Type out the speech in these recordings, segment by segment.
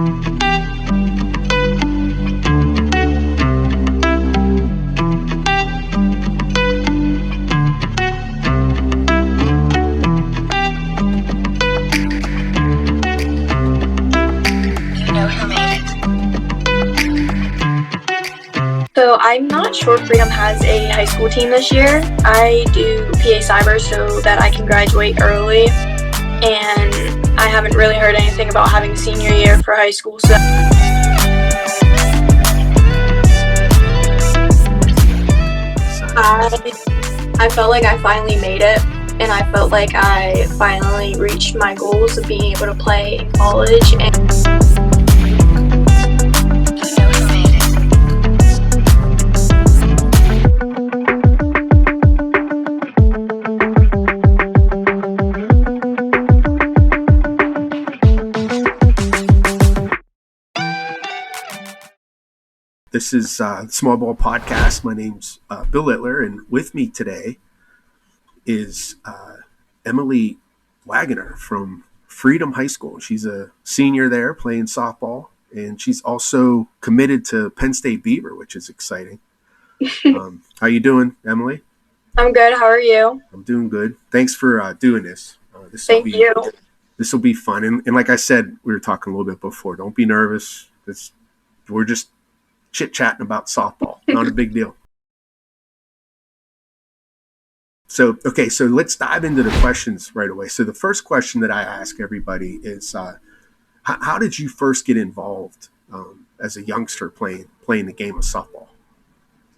So I'm not sure Freedom has a high school team this year. I do PA Cyber so that I can graduate early, and I haven't really heard anything about having a senior year for high school. So I felt like I finally made it, and I felt like I finally reached my goals of being able to play in college. This is Small Ball Podcast. My name's Bill Littler, and with me today is Emilee Waggoner from Freedom High School. She's a senior there playing softball, and she's also committed to Penn State Beaver, which is exciting. How you doing, Emilee? I'm good. How are you? I'm doing good. Thanks for doing this. Thank you. This will be fun. And like I said, we were talking a little bit before. Don't be nervous. We're just chit-chatting about softball. Not a big deal. So let's dive into the questions right away. So the first question that I ask everybody is, how did you first get involved as a youngster playing the game of softball?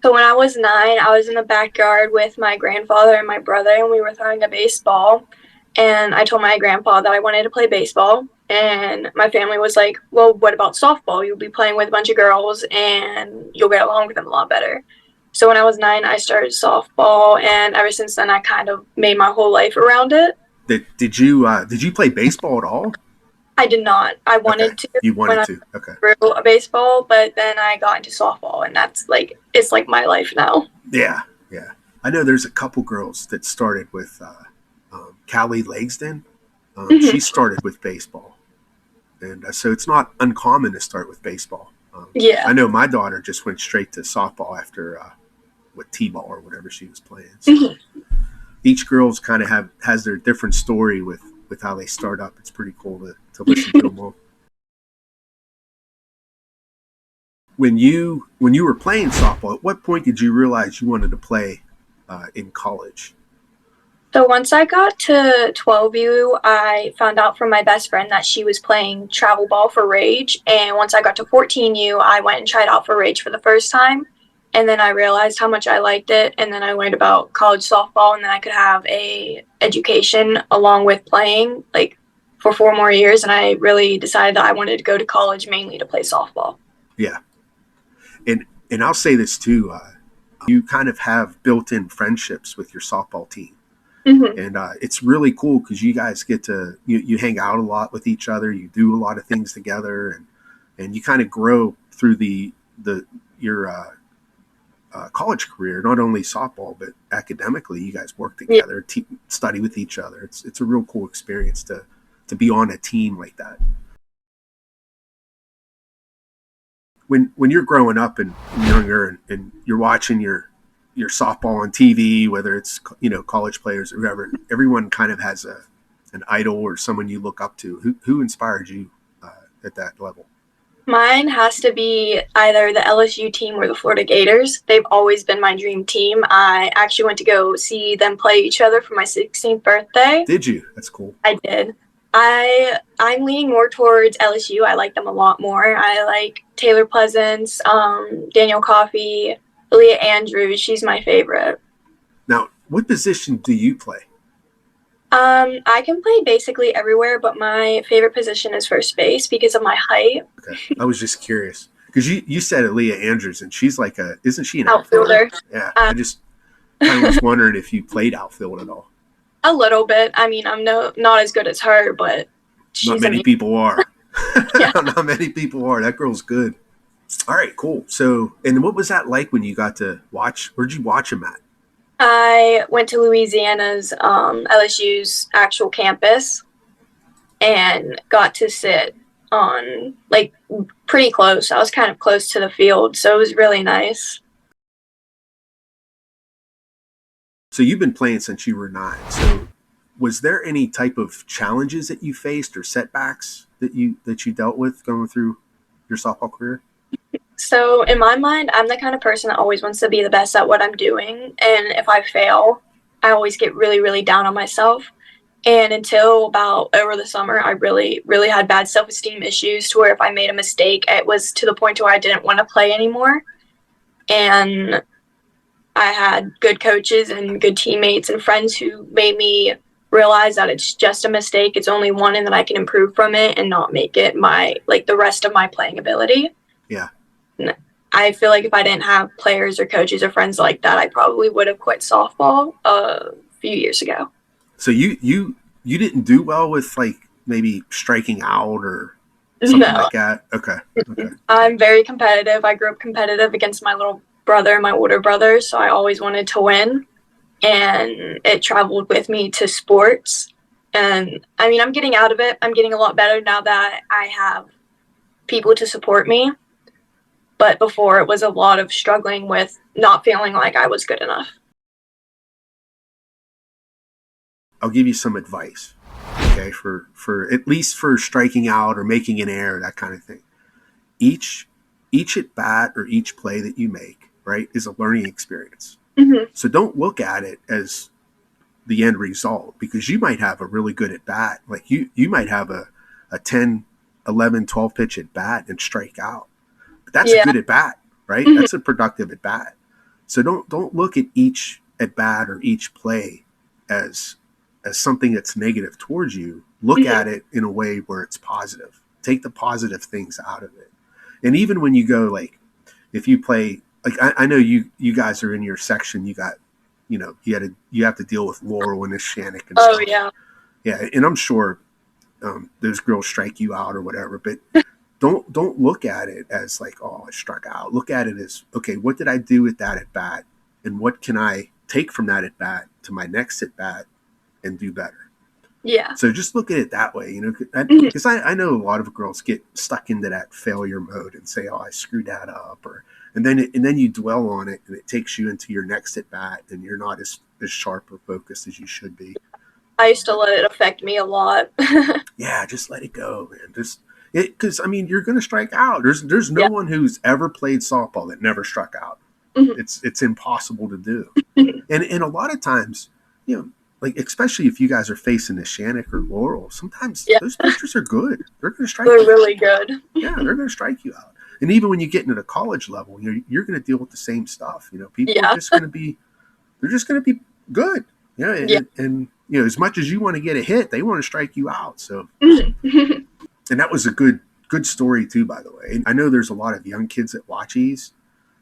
So when I was 9, I was in the backyard with my grandfather and my brother, and we were throwing a baseball. And I told my grandpa that I wanted to play baseball. And my family was like, well, what about softball? You'll be playing with a bunch of girls and you'll get along with them a lot better. So when I was 9, I started softball, and ever since then, I kind of made my whole life around it. Did you play baseball at all? I did not. I wanted to. You wanted to? Okay. Through a baseball, but then I got into softball, and it's like my life now. Yeah. I know there's a couple girls that started with Callie Lagsden. She started with baseball. And so it's not uncommon to start with baseball. Yeah. I know my daughter just went straight to softball after with T-ball or whatever she was playing. So each girl's kind of has their different story with how they start up. It's pretty cool to listen to them all. When you were playing softball, at what point did you realize you wanted to play in college? So once I got to 12U, I found out from my best friend that she was playing travel ball for Rage. And once I got to 14U, I went and tried out for Rage for the first time. And then I realized how much I liked it. And then I learned about college softball, and then I could have a education along with playing like for 4 more years. And I really decided that I wanted to go to college mainly to play softball. Yeah. And I'll say this too. You kind of have built-in friendships with your softball team. Mm-hmm. And it's really cool because you guys get to you hang out a lot with each other. You do a lot of things together, and you kind of grow through your college career. Not only softball, but academically, you guys work together, study with each other. It's a real cool experience to be on a team like that. When you're growing up and younger and you're watching your softball on TV, whether it's college players or whoever, everyone kind of has an idol or someone you look up to. Who inspired you at that level? Mine has to be either the LSU team or the Florida Gators. They've always been my dream team. I actually went to go see them play each other for my 16th birthday. Did you? That's cool. I did. I'm leaning more towards LSU. I like them a lot more. I like Taylor Pleasance, Daniel Coffey, Leah Andrews. She's my favorite. Now, what position do you play? I can play basically everywhere, but my favorite position is first base because of my height. Okay, I was just curious because you said Leah Andrews, and she's like isn't she an outfielder? Yeah, I just kind of was wondering if you played outfield at all. A little bit. I mean, I'm not as good as her, but not many people are. Yeah. Not many people are. That girl's good. All right, cool. So, and what was that like when you got to watch? Where'd you watch them at? I went to Louisiana's LSU's actual campus and got to sit on, like, pretty close. I was kind of close to the field, so it was really nice. So you've been playing since you were 9. So was there any type of challenges that you faced or setbacks that you dealt with going through your softball career? So in my mind, I'm the kind of person that always wants to be the best at what I'm doing. And if I fail, I always get really, really down on myself. And until about over the summer, I really, really had bad self-esteem issues to where if I made a mistake, it was to the point where I didn't want to play anymore. And I had good coaches and good teammates and friends who made me realize that it's just a mistake. It's only one and that I can improve from it and not make it the rest of my playing ability. Yeah. I feel like if I didn't have players or coaches or friends like that, I probably would have quit softball a few years ago. So you didn't do well with like maybe striking out or something like that? Okay. I'm very competitive. I grew up competitive against my little brother, my older brother, so I always wanted to win. And it traveled with me to sports. And I mean, I'm getting out of it. I'm getting a lot better now that I have people to support me. But before, it was a lot of struggling with not feeling like I was good enough. I'll give you some advice, okay, for at least for striking out or making an error, that kind of thing. Each at bat or each play that you make, right, is a learning experience. Mm-hmm. So don't look at it as the end result, because you might have a really good at bat. Like you might have a 10, 11, 12 pitch at bat and strike out. But that's a good at bat, right? Mm-hmm. That's a productive at bat. So don't look at each at bat or each play as something that's negative towards you. Look mm-hmm. at it in a way where it's positive. Take the positive things out of it. And even when you go, like, if you play, like, I know you guys are in your section, you got, you have to deal with Laurel and Nishannick and stuff. Yeah. Yeah. And I'm sure those girls strike you out or whatever, but don't look at it as like, oh, I struck out. Look at it as, okay, what did I do with that at bat? And what can I take from that at bat to my next at bat and do better? Yeah. So just look at it that way, because I know a lot of girls get stuck into that failure mode and say, oh, I screwed that up, and then you dwell on it and it takes you into your next at bat and you're not as sharp or focused as you should be. I used to let it affect me a lot. Yeah, just let it go, man. Because I mean, you're going to strike out. There's no one who's ever played softball that never struck out. Mm-hmm. It's impossible to do. And a lot of times, like, especially if you guys are facing Nishannick or Laurel, sometimes those pitchers are good. They're going to strike you out. They're really good. Yeah, they're going to strike you out. And even when you get into the college level, you're going to deal with the same stuff. People are just going to be, they're just going to be good. And as much as you want to get a hit, they want to strike you out. So, and that was a good story too, by the way. I know there's a lot of young kids that watch these.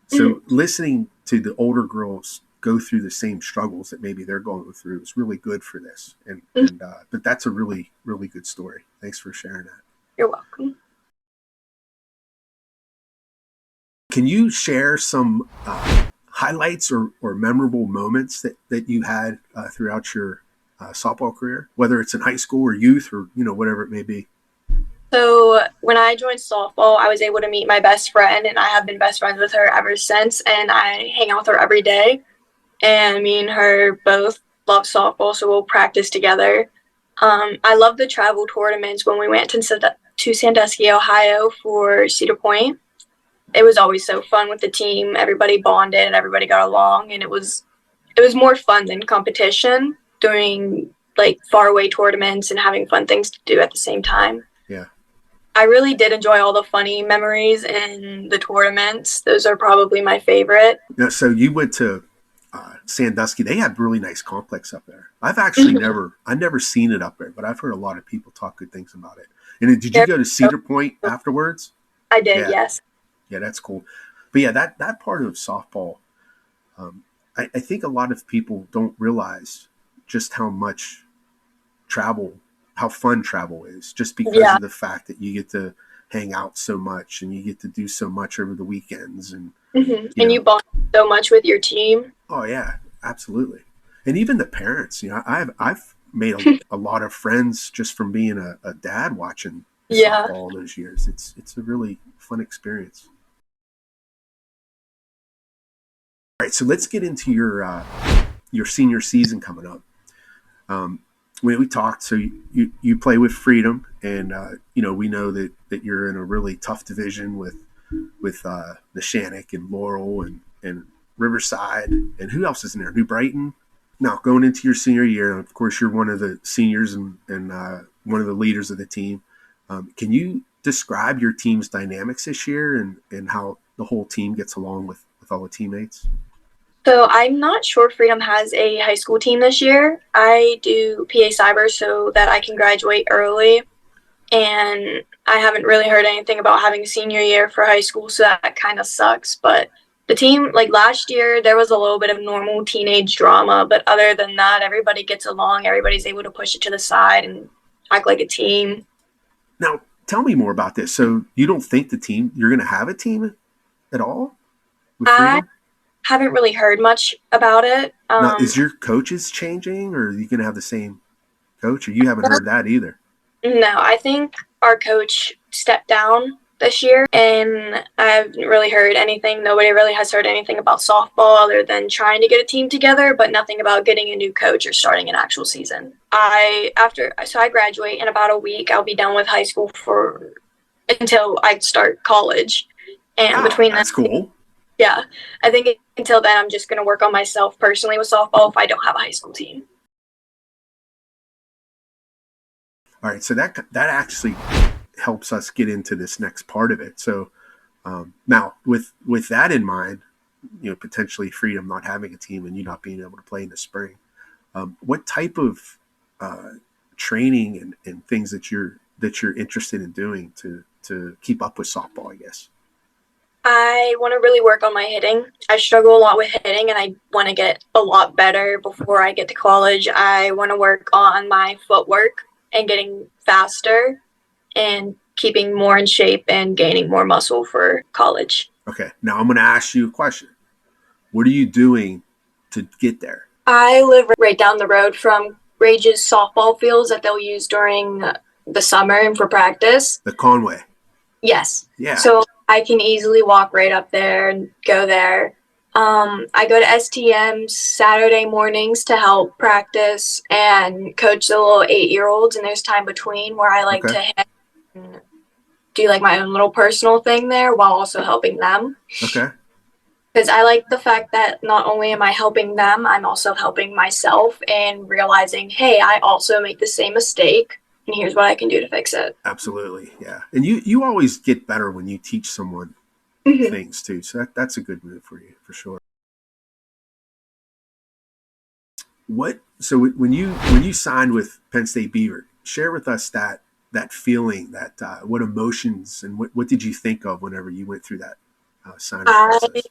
So listening to the older girls go through the same struggles that maybe they're going through is really good for this. But that's a really, really good story. Thanks for sharing that. You're welcome. Can you share some highlights or memorable moments that you had throughout your softball career, whether it's in high school or youth or, whatever it may be? So when I joined softball, I was able to meet my best friend, and I have been best friends with her ever since, and I hang out with her every day. And me and her both love softball, so we'll practice together. I love the travel tournaments when we went to Sandusky, Ohio for Cedar Point. It was always so fun with the team. Everybody bonded and everybody got along, and it was more fun than competition, doing like faraway tournaments and having fun things to do at the same time. Yeah. I really did enjoy all the funny memories in the tournaments. Those are probably my favorite. Yeah, so you went to Sandusky. They have really nice complex up there. I've actually never seen it up there, but I've heard a lot of people talk good things about it. And did you go to Cedar Point afterwards? I did, yes. Yeah, that's cool. But yeah, that part of softball, I think a lot of people don't realize just how fun travel is, just because of the fact that you get to hang out so much and you get to do so much over the weekends. And you bond so much with your team. Oh yeah, absolutely. And even the parents, I've made a lot of friends just from being a dad watching Yeah. softball all those years. It's a really fun experience. All right, so let's get into your senior season coming up. When we talked, so you play with Freedom, and we know that you're in a really tough division with Neshannock and Laurel and Riverside, and who else is in there? New Brighton. Now going into your senior year, of course you're one of the seniors and one of the leaders of the team. Can you describe your team's dynamics this year and how the whole team gets along with all the teammates? So I'm not sure Freedom has a high school team this year. I do PA Cyber so that I can graduate early, and I haven't really heard anything about having a senior year for high school, so that kind of sucks. But the team, like last year, there was a little bit of normal teenage drama, but other than that, everybody gets along. Everybody's able to push it to the side and act like a team. Now, tell me more about this. So you don't think you're going to have a team at all with I Freedom? haven't really heard much about it. Now, is your coaches changing, or are you going to have the same coach, or you haven't heard that either? No, I think our coach stepped down this year, and I haven't really heard anything. Nobody really has heard anything about softball other than trying to get a team together, but nothing about getting a new coach or starting an actual season. I graduate in about a week. I'll be done with high school until I start college, and between That's cool. yeah, I think until then I'm just going to work on myself personally with softball if I don't have a high school team. All right, so that actually helps us get into this next part of it. So now, with that in mind, potentially Freedom not having a team and you not being able to play in the spring, what type of training and things that you're interested in doing to keep up with softball, I guess? I want to really work on my hitting. I struggle a lot with hitting, and I want to get a lot better before I get to college. I want to work on my footwork and getting faster and keeping more in shape and gaining more muscle for college. Okay, now I'm going to ask you a question. What are you doing to get there? I live right down the road from Rage's softball fields that they'll use during the summer and for practice. The Conway. Yes. Yeah. So I can easily walk right up there and go there. I go to STM Saturday mornings to help practice and coach the little 8-year-olds, and there's time between where I like to hit and do like my own little personal thing there while also helping them. Okay. Because I like the fact that not only am I helping them, I'm also helping myself and realizing, hey, I also make the same mistake, and here's what I can do to fix it. Absolutely, yeah. And you always get better when you teach someone things too. So that's a good move for you for sure. So when you signed with Penn State Beaver, share with us that feeling, that what emotions and what did you think of whenever you went through that signing process?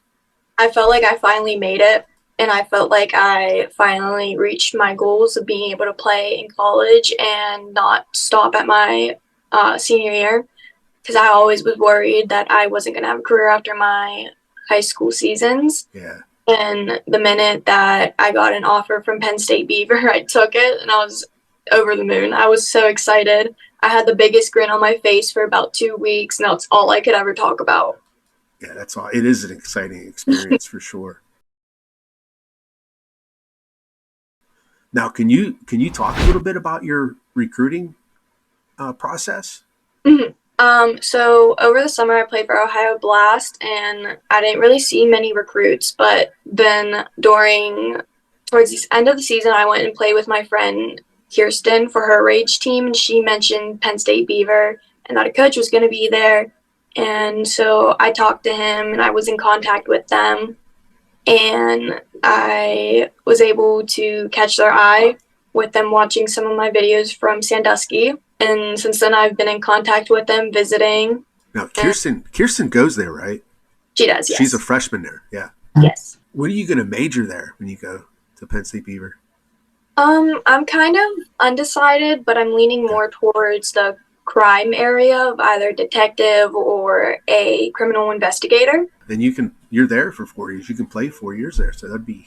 I felt like I finally made it, and I felt like I finally reached my goals of being able to play in college and not stop at my senior year, because I always was worried that I wasn't going to have a career after my high school seasons. Yeah. And the minute that I got an offer from Penn State Beaver, I took it, and I was over the moon. I was so excited. I had the biggest grin on my face for about 2 weeks, and that's all I could ever talk about. Yeah, that's all. It is an exciting experience for sure. Now, can you talk a little bit about your recruiting process? Mm-hmm. So over the summer I played for Ohio Blast, and I didn't really see many recruits, but then towards the end of the season, I went and played with my friend Kirsten for her Rage team, and she mentioned Penn State Beaver and that a coach was going to be there. And so I talked to him, and I was in contact with them, and I was able to catch their eye with them watching some of my videos from Sandusky. And since then, I've been in contact with them, visiting. Now, Kirsten goes there, right? She does, yes. She's a freshman there, yeah. Yes. What are you going to major there when you go to Penn State Beaver? I'm kind of undecided, but I'm leaning more towards the crime area of either detective or a criminal investigator. Then you're there for 4 years. You can play 4 years there, so that'd be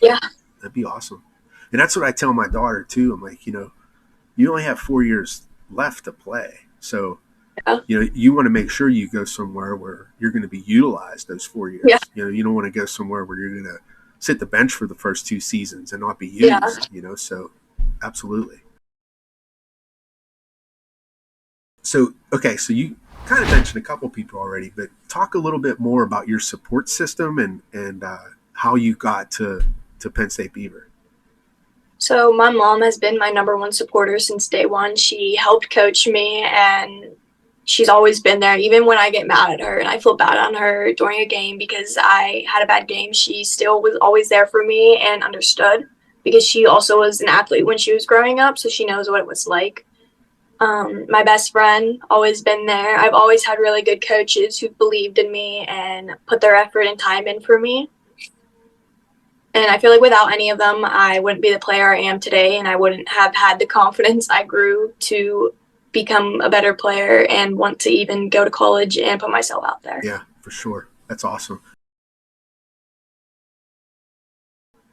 awesome. And that's what I tell my daughter too. I'm like, you only have 4 years left to play, so Yeah. You want to make sure you go somewhere where you're going to be utilized those 4 years. Yeah. You don't want to go somewhere where you're going to sit the bench for the first 2 seasons and not be Yeah. used. So absolutely. So, okay, so you kind of mentioned a couple people already, but talk a little bit more about your support system and how you got to Penn State Beaver. So my mom has been my number one supporter since day one. She helped coach me, and she's always been there. Even when I get mad at her and I feel bad on her during a game because I had a bad game, she still was always there for me and understood, because she also was an athlete when she was growing up, so she knows what it was like. My best friend, always been there. I've always had really good coaches who believed in me and put their effort and time in for me. And I feel like without any of them, I wouldn't be the player I am today, and I wouldn't have had the confidence I grew to become a better player and want to even go to college and put myself out there. Yeah, for sure. That's awesome.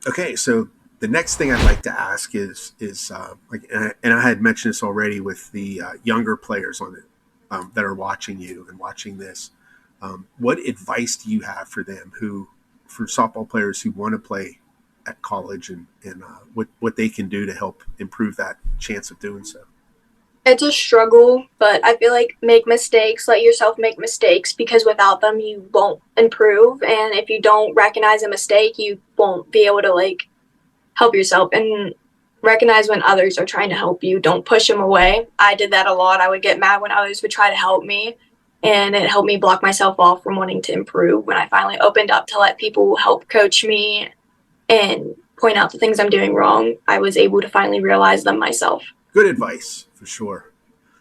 Okay, so the next thing I'd like to ask is and I had mentioned this already with the younger players on it that are watching you and watching this. What advice do you have for them for softball players who want to play at college and what they can do to help improve that chance of doing so? It's a struggle, but I feel like make mistakes, let yourself make mistakes, because without them you won't improve, and if you don't recognize a mistake, you won't be able to help yourself and recognize when others are trying to help you. Don't push them away. I did that a lot. I would get mad when others would try to help me, and it helped me block myself off from wanting to improve. When I finally opened up to let people help coach me and point out the things I'm doing wrong, I was able to finally realize them myself. Good advice, for sure.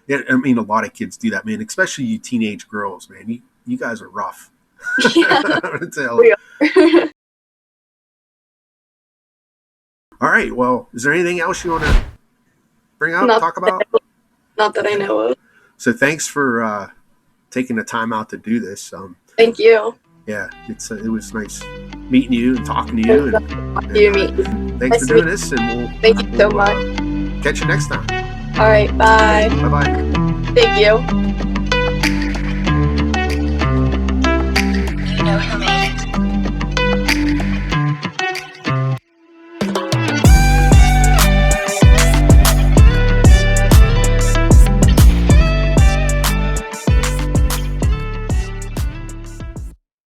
Yeah, I mean, a lot of kids do that, man, especially you teenage girls, man. You guys are rough. Yeah, we are. All right, well, is there anything else you want to bring up, talk about? Not that I know of. So thanks for taking the time out to do this. Thank you. Yeah, it was nice meeting you and talking to you. Thanks for doing this, and thank you so much. Catch you next time. All right, bye. Bye-bye. Thank you.